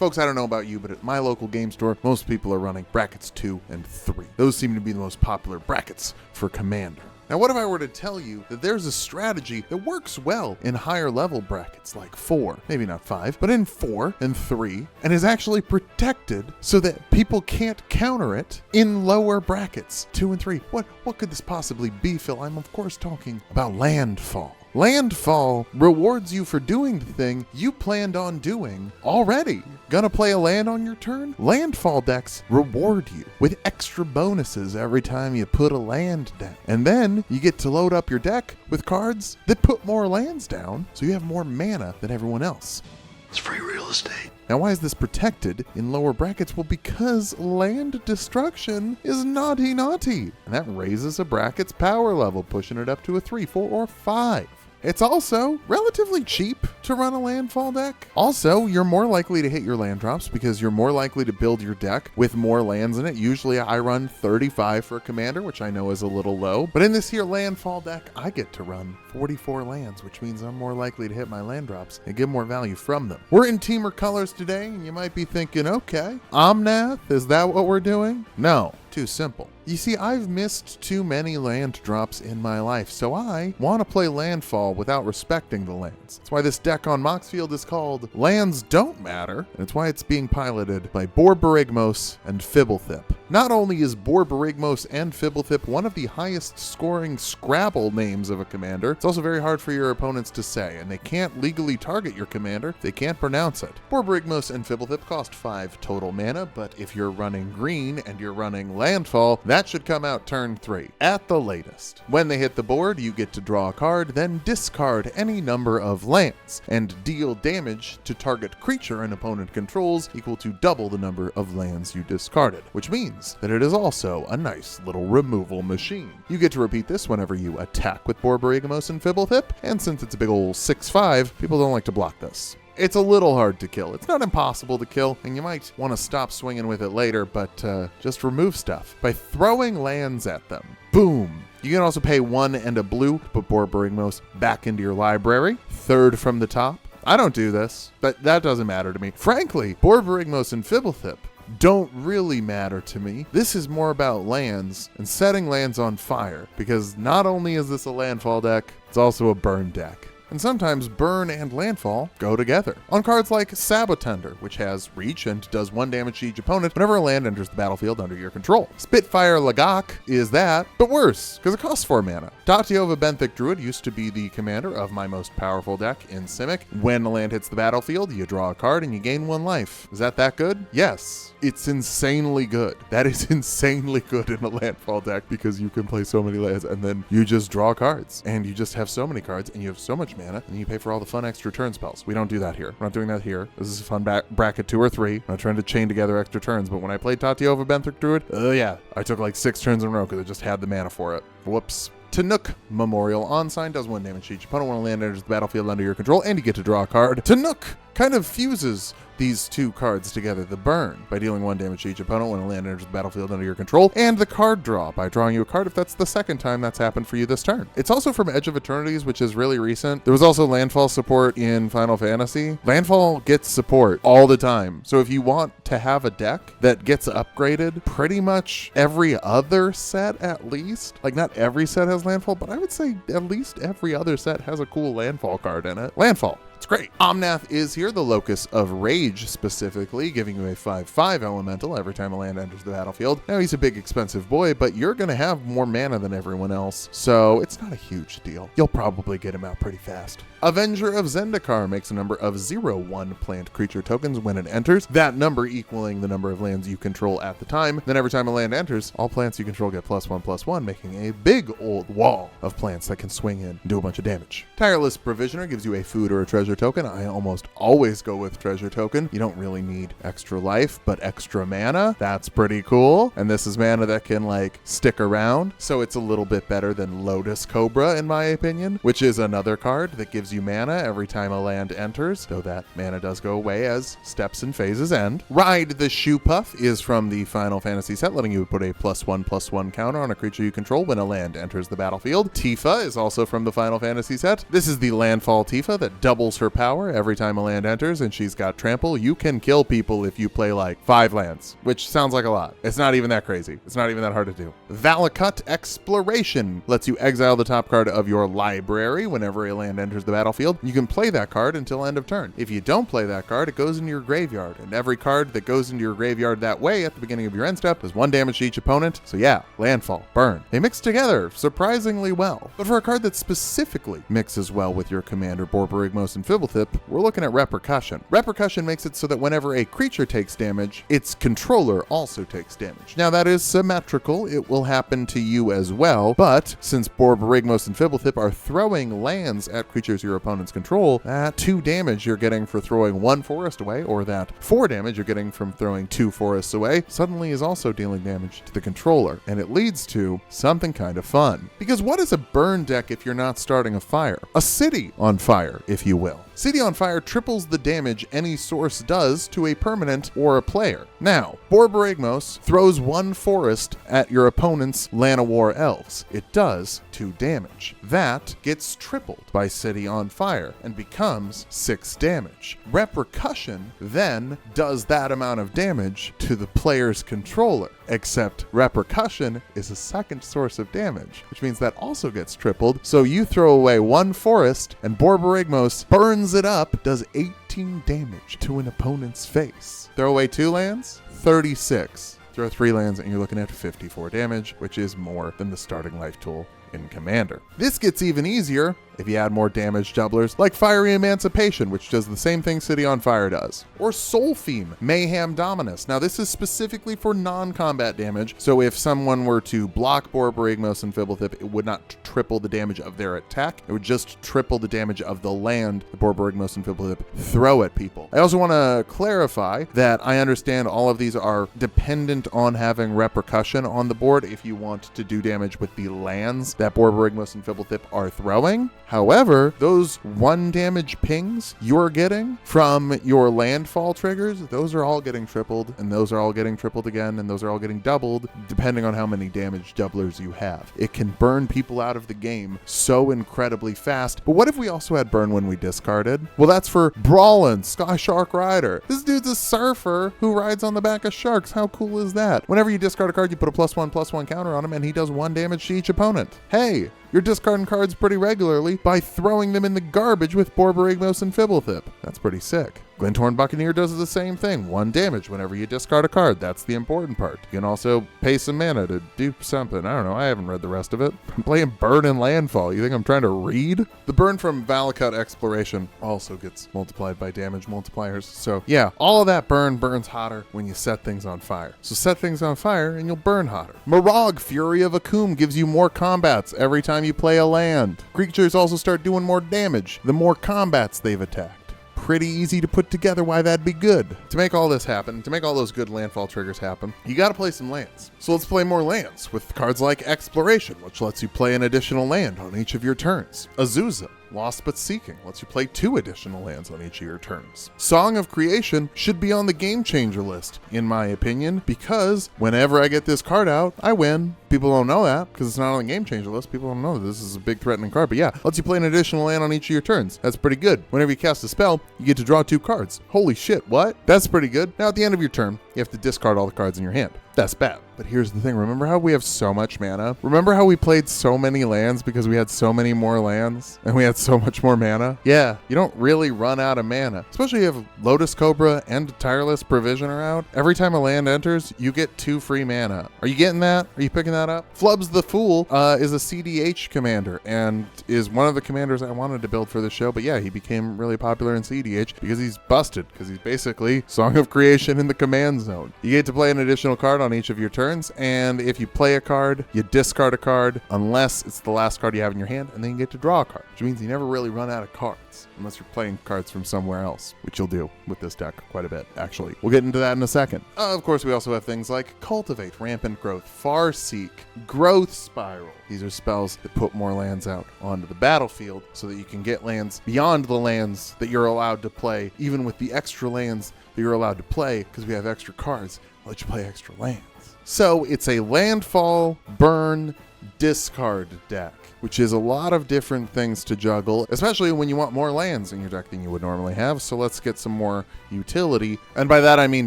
Folks, I don't know about you, but at my local game store, most people are running brackets 2 and 3. Those seem to be the most popular brackets for Commander. Now, what if I were to tell you that there's a strategy that works well in higher level brackets like 4, maybe not 5, but in 4 and 3, and is actually protected so that people can't counter it in lower brackets 2 and 3? What could this possibly be, Phil? I'm of course talking about Landfall. Landfall rewards you for doing the thing you planned on doing already. Gonna play a land on your turn? Landfall decks reward you with extra bonuses every time you put a land down. And then you get to load up your deck with cards that put more lands down, so you have more mana than everyone else. It's free real estate. Now, why is this protected in lower brackets? Well, because land destruction is naughty. And that raises a bracket's power level, pushing it up to a 3, 4, or 5. It's also relatively cheap to run a Landfall deck. Also, you're more likely to hit your land drops because you're more likely to build your deck with more lands in it. Usually I run 35 for a commander, which I know is a little low. But in this here Landfall deck, I get to run 44 lands, which means I'm more likely to hit my land drops and get more value from them. We're in Teamer colors today, and you might be thinking, okay, Omnath, is that what we're doing? No, too simple. You see, I've missed too many land drops in my life, so I want to play Landfall without respecting the lands. That's why this deck on Moxfield is called Lands Don't Matter, and it's why it's being piloted by Borborygmos and Fblthp. Not only is Borborygmos and Fblthp one of the highest scoring Scrabble names of a commander, it's also very hard for your opponents to say, and they can't legally target your commander if they can't pronounce it. Borborygmos and Fblthp cost 5 total mana, but if you're running green and you're running Landfall, that should come out turn 3, at the latest. When they hit the board, you get to draw a card, then discard any number of lands, and deal damage to target creature an opponent controls equal to double the number of lands you discarded, which means that it is also a nice little removal machine. You get to repeat this whenever you attack with Borborygmos and Fblthp, and since it's a big ol' 6/5, people don't like to block this. It's a little hard to kill. It's not impossible to kill, and you might want to stop swinging with it later, but just remove stuff by throwing lands at them. Boom! You can also pay 1 and a blue to put Borborygmos back into your library, 3rd from the top. I don't do this, but that doesn't matter to me. Frankly, Borborygmos and Fblthp don't really matter to me. This is more about lands and setting lands on fire, because not only is this a Landfall deck, it's also a burn deck. And sometimes burn and landfall go together. On cards like Sabotender, which has reach and does 1 damage to each opponent whenever a land enters the battlefield under your control. Spitfire Lagak is that, but worse, because it costs 4 mana. Tatyova Benthic Druid used to be the commander of my most powerful deck in Simic. When a land hits the battlefield, you draw a card and you gain 1 life. Is that good? Yes. It's insanely good. That is insanely good in a landfall deck because you can play so many lands and then you just draw cards and you just have so many cards and you have so much mana and you pay for all the fun extra turn spells. We don't do that here. We're not doing that here. This is a fun bracket 2 or 3. I'm not trying to chain together extra turns, but when I played Tatyova Benthic Druid, yeah, I took like 6 turns in a row because I just had the mana for it. Whoops. Tanuk Memorial on sign does 1 damage to each opponent when a land enters the battlefield under your control, and you get to draw a card. Tanuk kind of fuses these 2 cards together, the burn by dealing 1 damage to each opponent when a land enters the battlefield under your control, and the card draw by drawing you a card if that's the 2nd time that's happened for you this turn. It's also from Edge of Eternities, which is really recent. There was also Landfall support in Final Fantasy. Landfall gets support all the time, so if you want to have a deck that gets upgraded pretty much every other set at least, like not every set has Landfall, but I would say at least every other set has a cool Landfall card in it. Landfall. It's great. Omnath is here, the locus of rage specifically, giving you a 5/5 elemental every time a land enters the battlefield. Now he's a big expensive boy, but you're going to have more mana than everyone else, so it's not a huge deal. You'll probably get him out pretty fast. Avenger of Zendikar makes a number of 0/1 plant creature tokens when it enters, that number equaling the number of lands you control at the time. Then every time a land enters, all plants you control get +1/+1, making a big old wall of plants that can swing in and do a bunch of damage. Tireless Provisioner gives you a food or a treasure token. I almost always go with treasure token. You don't really need extra life, but extra mana. That's pretty cool. And this is mana that can like stick around, so it's a little bit better than Lotus Cobra in my opinion, which is another card that gives gives you mana every time a land enters, though that mana does go away as steps and phases end. Ride the Shoe Puff is from the Final Fantasy set, letting you put a +1/+1 counter on a creature you control when a land enters the battlefield. Tifa is also from the Final Fantasy set. This is the Landfall Tifa that doubles her power every time a land enters, and she's got trample. You can kill people if you play like 5 lands, which sounds like a lot. It's not even that crazy. It's not even that hard to do. Valakut Exploration lets you exile the top card of your library whenever a land enters the battlefield. You can play that card until end of turn. If you don't play that card, it goes into your graveyard, and every card that goes into your graveyard that way at the beginning of your end step does 1 damage to each opponent. So yeah, landfall, burn. They mix together surprisingly well. But for a card that specifically mixes well with your commander Borborygmos and Fblthp, we're looking at Repercussion. Repercussion makes it so that whenever a creature takes damage, its controller also takes damage. Now that is symmetrical, it will happen to you as well, but since Borborygmos and Fblthp are throwing lands at creatures your opponents control, that 2 damage you're getting for throwing 1 forest away, or that 4 damage you're getting from throwing 2 forests away, suddenly is also dealing damage to the controller, and it leads to something kind of fun. Because what is a burn deck if you're not starting a fire? A city on fire, if you will. City on Fire triples the damage any source does to a permanent or a player. Now, Borborygmos throws 1 forest at your opponent's Llanowar Elves. It does 2 damage. That gets tripled by City on Fire and becomes 6 damage. Repercussion then does that amount of damage to the player's controller, except Repercussion is a second source of damage, which means that also gets tripled. So you throw away 1 forest and Borborygmos burns it up, does 18 damage to an opponent's face. Throw away 2 lands, 36. Throw 3 lands and you're looking at 54 damage, which is more than the starting life tool in Commander. This gets even easier if you add more damage doublers like Fiery Emancipation, which does the same thing City on Fire does, or Soulfeme, Mayhem Dominus. Now this is specifically for non-combat damage, so if someone were to block Borborygmos and Fblthp, it would not triple the damage of their attack, it would just triple the damage of the land the Borborygmos and Fblthp throw at people. I also want to clarify that I understand all of these are dependent on having Repercussion on the board if you want to do damage with the lands that Borborygmos and Fblthp are throwing. However, those 1 damage pings you're getting from your landfall triggers, those are all getting tripled, and those are all getting tripled again, and those are all getting doubled, depending on how many damage doublers you have. It can burn people out of the game so incredibly fast. But what if we also had burn when we discarded? Well, that's for Brawlin, Sky Shark Rider. This dude's a surfer who rides on the back of sharks. How cool is that? Whenever you discard a card, you put a +1/+1 counter on him, and he does 1 damage to each opponent. Hey, you're discarding cards pretty regularly by throwing them in the garbage with Borborygmos and Fblthp. That's pretty sick. Glinthorn Buccaneer does the same thing. 1 damage whenever you discard a card. That's the important part. You can also pay some mana to do something. I don't know. I haven't read the rest of it. I'm playing Burn and Landfall. You think I'm trying to read? The burn from Valakut Exploration also gets multiplied by damage multipliers. So yeah, all of that burns hotter when you set things on fire. So set things on fire and you'll burn hotter. Morag, Fury of Akum, gives you more combats every time you play a land. Creatures also start doing more damage the more combats they've attacked. Pretty easy to put together why that'd be good. To make all this happen, to make all those good landfall triggers happen, you gotta play some lands. So let's play more lands with cards like Exploration, which lets you play an additional land on each of your turns. Azusa, Lost But Seeking, lets you play 2 additional lands on each of your turns. Song of Creation should be on the Game Changer list, in my opinion, because whenever I get this card out, I win. People don't know that because it's not on the Game Changer list. People don't know that this is a big threatening card, but yeah, lets you play an additional land on each of your turns. That's pretty good. Whenever you cast a spell, you get to draw 2 cards. Holy shit, what? That's pretty good. Now at the end of your turn, you have to discard all the cards in your hand. That's bad. But here's the thing. Remember how we have so much mana? Remember how we played so many lands because we had so many more lands and we had so much more mana? Yeah, you don't really run out of mana. Especially if Lotus Cobra and Tireless Provision are out. Every time a land enters, you get 2 free mana. Are you getting that? Are you picking that up? Flubs the Fool is a CDH commander and is one of the commanders I wanted to build for the show. But yeah, he became really popular in CDH because he's busted. Because he's basically Song of Creation in the command zone. You get to play an additional card on each of your turns, and if you play a card, you discard a card unless it's the last card you have in your hand, and then you get to draw a card, which means you never really run out of cards unless you're playing cards from somewhere else, which you'll do with this deck quite a bit, actually. We'll get into that in a second. Of course, we also have things like Cultivate, Rampant Growth, Farseek, Growth Spiral. These are spells that put more lands out onto the battlefield so that you can get lands beyond the lands that you're allowed to play, even with the extra lands that you're allowed to play, because we have extra cards that let you play extra lands. So it's a landfall, burn, discard deck, which is a lot of different things to juggle, especially when you want more lands in your deck than you would normally have. So let's get some more utility. And by that I mean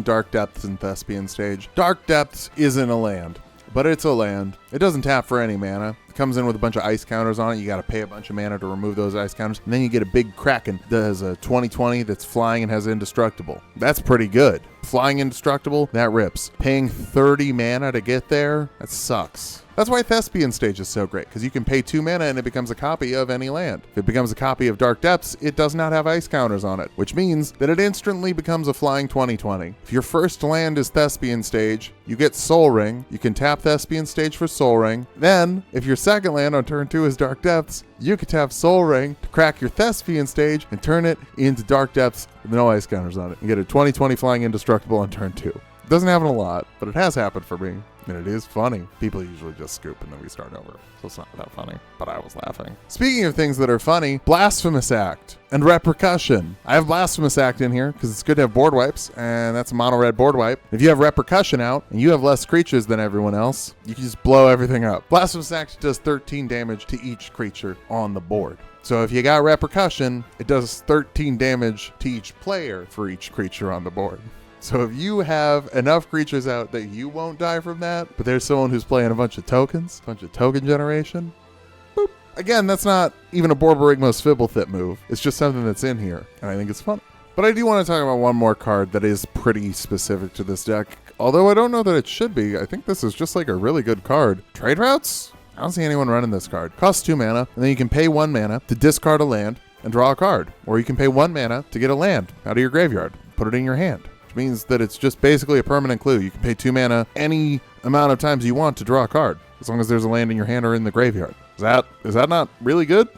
Dark Depths and Thespian Stage. Dark Depths isn't a land, but it's a land. It doesn't tap for any mana. It comes in with a bunch of ice counters on it. You got to pay a bunch of mana to remove those ice counters. And then you get a big Kraken that has a 20/20 that's flying and has indestructible. That's pretty good. Flying indestructible, that rips. Paying 30 mana to get there, that sucks. That's why Thespian Stage is so great, because you can pay 2 mana and it becomes a copy of any land. If it becomes a copy of Dark Depths, it does not have ice counters on it, which means that it instantly becomes a flying 20/20. If your first land is Thespian Stage, you get Soul Ring. You can tap Thespian Stage for Soul Ring. Then, if your second land on turn 2 is Dark Depths, you can tap Soul Ring to crack your Thespian Stage and turn it into Dark Depths with no ice counters on it. You get a 20/20 flying indestructible on turn 2. It doesn't happen a lot, but it has happened for me. And it is funny. People usually just scoop and then we start over. So it's not that funny, but I was laughing. Speaking of things that are funny, Blasphemous Act and Repercussion. I have Blasphemous Act in here because it's good to have board wipes, and that's a mono red board wipe. If you have Repercussion out and you have less creatures than everyone else, you can just blow everything up. Blasphemous Act does 13 damage to each creature on the board. So if you got Repercussion, it does 13 damage to each player for each creature on the board. So if you have enough creatures out that you won't die from that, but there's someone who's playing a bunch of tokens, a bunch of token generation, boop. Again, that's not even a Borborygmos Fblthp move. It's just something that's in here, and I think it's fun. But I do want to talk about one more card that is pretty specific to this deck, although I don't know that it should be. I think this is just like a really good card. Trade Routes? I don't see anyone running this card. Costs 2 mana, and then you can pay 1 mana to discard a land and draw a card. Or you can pay 1 mana to get a land out of your graveyard, put it in your hand. Means that it's just basically a permanent clue. You can pay 2 mana any amount of times you want to draw a card, as long as there's a land in your hand or in the graveyard. Is that not really good?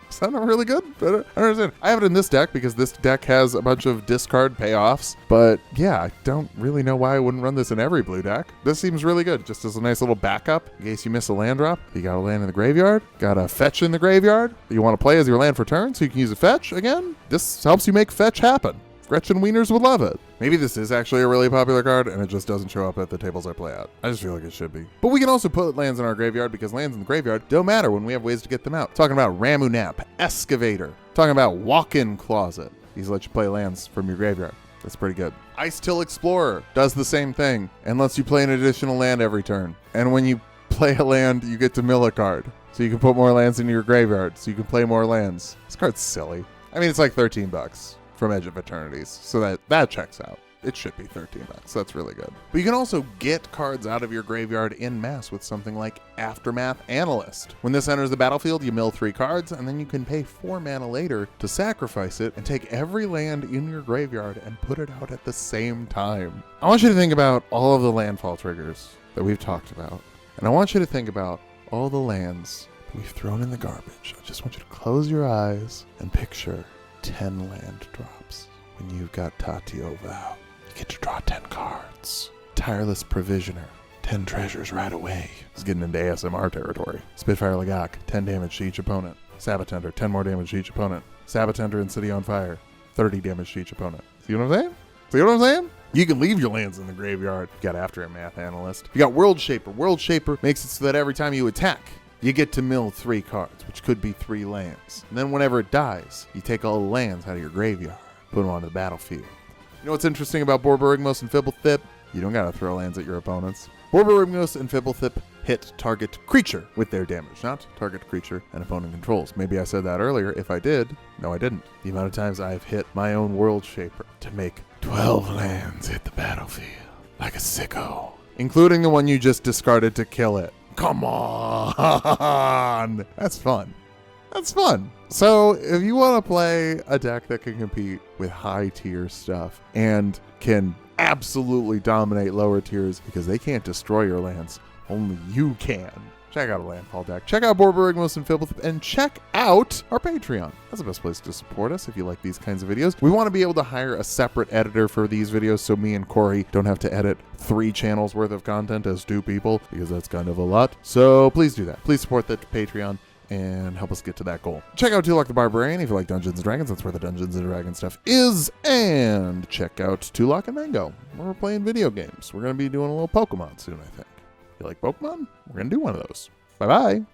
Is that not really good? I don't understand. I have it in this deck because this deck has a bunch of discard payoffs, but yeah, I don't really know why I wouldn't run this in every blue deck. This seems really good, just as a nice little backup in case you miss a land drop. You got a land in the graveyard, got a fetch in the graveyard that you want to play as your land for turn, so you can use a fetch again. This helps you make fetch happen. Gretchen Wieners would love it. Maybe this is actually a really popular card and it just doesn't show up at the tables I play at. I just feel like it should be. But we can also put lands in our graveyard because lands in the graveyard don't matter when we have ways to get them out. Talking about Ramunap, Excavator. Talking about Walk-in Closet. These let you play lands from your graveyard. That's pretty good. Ice Till Explorer does the same thing and lets you play an additional land every turn. And when you play a land, you get to mill a card. So you can put more lands into your graveyard so you can play more lands. This card's silly. I mean, it's like $13 from Edge of Eternities, so that checks out. It should be $13. That's really good. But you can also get cards out of your graveyard en masse with something like Aftermath Analyst. When this enters the battlefield, you mill 3 cards, and then you can pay 4 mana later to sacrifice it and take every land in your graveyard and put it out at the same time. I want you to think about all of the landfall triggers that we've talked about, and I want you to think about all the lands that we've thrown in the garbage. I just want you to close your eyes and picture 10 land drops. When you've got Tatio Vow, you get to draw 10 cards. Tireless Provisioner, 10 treasures right away. It's getting into ASMR territory. Spitfire Lagak, 10 damage to each opponent. Sabotender, 10 more damage to each opponent. Sabotender and City on Fire, 30 damage to each opponent. See what I'm saying? See what I'm saying? You can leave your lands in the graveyard. You got Aftermath Analyst. You got World Shaper. World Shaper makes it so that every time you attack, you get to mill 3 cards, which could be 3 lands. And then whenever it dies, you take all the lands out of your graveyard, put them onto the battlefield. You know what's interesting about Borborygmos and Fblthp? You don't gotta throw lands at your opponents. Borborygmos and Fblthp hit target creature with their damage, not target creature and opponent controls. Maybe I said that earlier. If I did, no I didn't. The amount of times I've hit my own World Shaper to make 12 lands hit the battlefield like a sicko, including the one you just discarded to kill it. Come on! That's fun. That's fun. So if you want to play a deck that can compete with high tier stuff and can absolutely dominate lower tiers because they can't destroy your lands, only you can, check out a Landfall deck, check out Borborygmos and Fblthp, and check out our Patreon. That's the best place to support us if you like these kinds of videos. We want to be able to hire a separate editor for these videos so me and Corey don't have to edit 3 channels worth of content as 2 people, because that's kind of a lot. So please do that. Please support the Patreon and help us get to that goal. Check out Tulok the Barbarian if you like Dungeons and Dragons. That's where the Dungeons and Dragons stuff is. And check out Tulok and Mango, where we're playing video games. We're going to be doing a little Pokemon soon, I think. You like Pokemon? We're going to do one of those. Bye-bye.